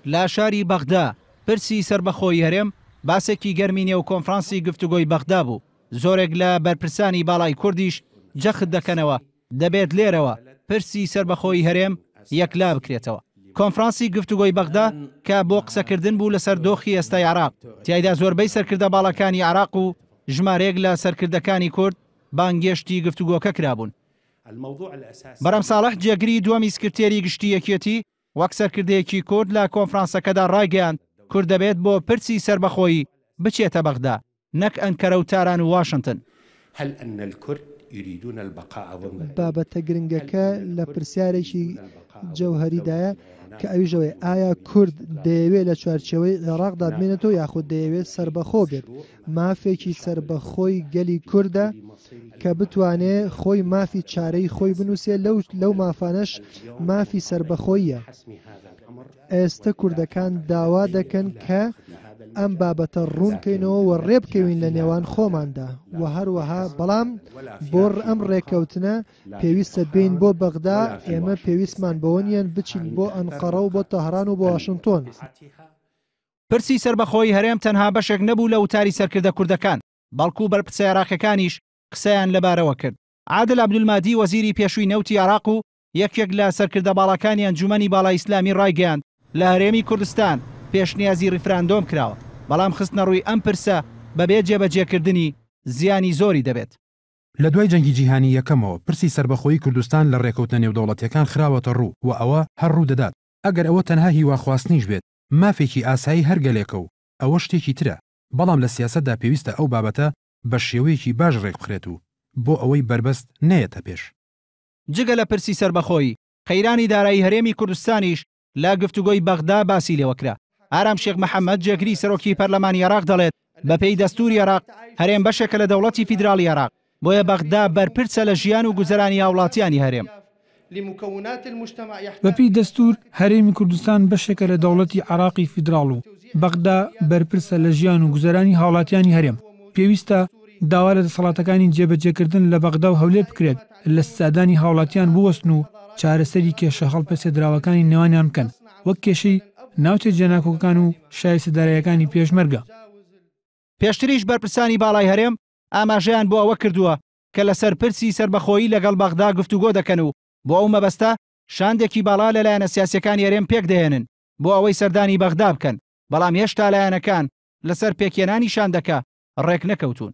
لا شاری بەغدا پرسی سربەخۆی هەرێم باسێکی گەرمی نێو کۆنفرانسی گفتوگۆی بەغدا بوو. زۆرێک لە بەرپرسانی باڵای کوردیش جەخت دەکەنەوە دەبێت لێرەوە پرسی سربەخۆی هەرێم یەکلا بکرێتەوە. کۆنفرانسی گفتوگۆی بەغدا کە بۆ قسەکردن بوو لەسەر دۆخی ئێستای عراق، تیایدا زۆربەی سەرکردە باڵەکانی عراق و ژمارەیەک لە سەرکردەکانی کورد بانگێشتی گفتوگۆکە کرابوون. بەرەم ساڵح جێگری دووەمی سکرتێری گشتی یەکێتی وەک سەرکردەیەکی کورد لە کۆنفرانسەکەدا ڕایگەیاند کورد دەبێت بۆ پرسی سربەخۆیی بچێتە بەغدا نەک ئەنکەرە و تاران و واشنگتن. بابەتە گرنگەکە لە پرسیارێکی جەوهەریدایە کە ئەویژەوەی ئایا کورد دەیەوێت لە چوارچەوەی عێراقدا بمێنێتەوە یاخود دەیەوێت سربەخۆ بێت. مافێکی سربەخۆی گەلی کووردە کە بتوانێت خۆی مافی چارەی خۆی بنووسێت لەو مافانەش مافی سربەخۆیە. ئێستا کوردەکان داوا دەکەن کە ئەم بابەتە ڕوونکەینەوە و ڕێبکەوین لە نێوان خۆماندا و هەروەها بەڵام بۆ ئەم ڕێکەوتنە پێویستە بین بۆ بەغدا ئێمە پێویستمان بەوە نیەن بچین بۆ ئەنقەڕە و بۆ تەهران و بۆ واشنگتۆن. پرسی سربەخۆی هەرێم تەنها بەشێک نەبوو لە وتاری سەرکردە کوردەکان بەڵکو بەرپرسە عێراقیەکانیش قسەیان لەبارەوە کرد. عادل عەبدولمادی وەزیری پێشووی نەوتی عێراق و یەکێک لە سەرکردە باڵەکانی ئەنجومەنی باڵای ئیسلامی ڕایگەیاند لە هەرێمی کوردستان پێشنیازی ڕیفراندۆم کراوە، بەڵام خستنە ڕووی ئەم پرسە بەبێ جێبەجێکردنی زیانی زۆری دەبێت. لە دوای جەنگی جیهانی یەکەمەوە پرسی سربەخۆیی کوردستان لە ڕێکەوتنە نێودەوڵەتیەکان خراوەتە ڕوو و ئەوە هەر ڕوو دەدات. ئەگەر ئەوە تەنها هیواخواستنیش بێت مافێکی ئاسایی هەرگەلێکە و ئەوە شتێکی ترە، بەڵام لە سیاسەتدا پێویستە ئەو بابەتە بە شێوەیەکی باش ڕێک بخرێت و بۆ ئەوەی بربەست نەیەتە پێش. جگە لە پرسی سربەخۆیی قەیرانی دارایی هەرێمی کوردستانیش لە گفتوگۆی بەغدا باسی لێوەکرا. ئارام شێخ محەممەد جێگری سەرۆکی پەرلەمانی عێراق دەڵێت بەپێی دەستوری عێراق هەرێم بەشێکە لە دەوڵەتی فیدراڵی عێراق، بۆیە بەغدا بەرپرسە لە ژیان و گوزەرانی هاوڵاتیانی هەرێم. بەپێی دەستور هەرێمی کوردستان بەشێکە لە دەوڵەتی عێراقی فیدراڵ و بەغدا بەرپرسە لە ژیان و گوزەرانی هاوڵاتیانی هەرێم. پێویستە داوا لە دەسەڵاتەکانی جێبەجێکردن لە بەغدا و هەولێر بکرێت لە سادانی هاوڵاتیان بوەستن و چارەسەری کێشە هەڵپەسێدراوەکانی نێوانیان بکەن وەک کێشەی ناوچە جێناکۆکان و شایستەدارایەکانی پێشمەرگە. پێشتریش بەرپرسانی باڵای هەرێم ئاماژەیان بۆ ئەوە کردووە کە لەسەر پرسی سربەخۆیی لەگەڵ بەغدا گفتوگۆ دەکەن و بۆ ئەو مەبەستە شاندێکی باڵا لەلایەنە سیاسیەکانی هەرێم پێک دەهێنن بۆ ئەوەی سەردانی بەغدا بکەن، بەڵام هێشتا لایەنەکان لەسەر پێکێنانی شاندەکە ڕێک نەکەوتون.